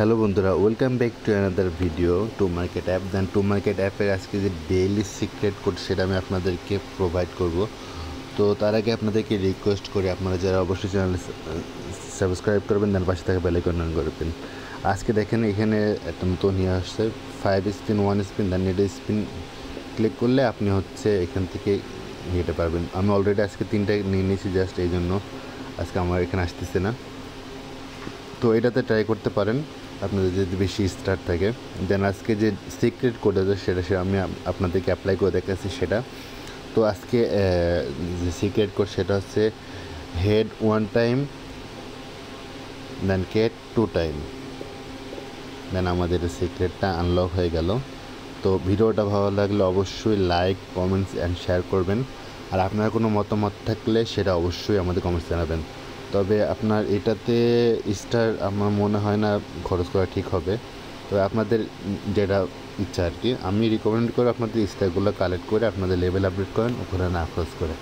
Hello বন্ধুরা, welcome back to another video to market app. Then to market অ্যাপের আজকে যে ডেইলি সিক্রেট কোড সেটা আমি আপনাদেরকে প্রোভাইড করব। তো তার আগে আপনাদেরকে রিকোয়েস্ট করি, আপনারা যারা অবশ্যই চ্যানেল সাবস্ক্রাইব করবেন, দেন পাশে থাকা বেল আইকন অন করবেন। আজকে দেখেন এখানে একটা নতুন নিয়ে আসছে 5 স্পিন 1 স্পিন দেন নেট স্পিন ক্লিক করলে আপনি হচ্ছে এখান থেকে নিতে পারবেন। আমি অলরেডি আজকে 3টা নিয়ে নিয়েছি, জাস্ট এই জন্য আজকে আমার এখানে আসতেছে না। তো এটাতে ট্রাই করতে পারেন আপনাদের যদি বেশি স্টার থাকে। দেন আজকে যে সিক্রেট কোড আছে সেটা আমি আপনাদেরকে অ্যাপ্লাই করে দেখাচ্ছি সেটা। তো আজকে যে সিক্রেট কোড সেটা হচ্ছে হেড 1 টাইম দেন কেট 2 টাইম। দেন আমাদের সিক্রেটটা আনলক হয়ে গেল। তো ভিডিওটা ভালো লাগলে অবশ্যই লাইক কমেন্টস অ্যান্ড শেয়ার করবেন। আর আপনার কোনো মতামত থাকলে সেটা অবশ্যই আমাদের কমেন্টস জানাবেন। তবে আপনার এটাতে স্টার আমার মনে হয় না খরচ করা ঠিক হবে। তবে আপনাদের যেটা ইচ্ছা আর কি, আমি রিকমেন্ড করি আপনাদের স্টারগুলো কালেক্ট করে আপনাদের লেভেল আপডেট করেন ওখানে না খরচ করে।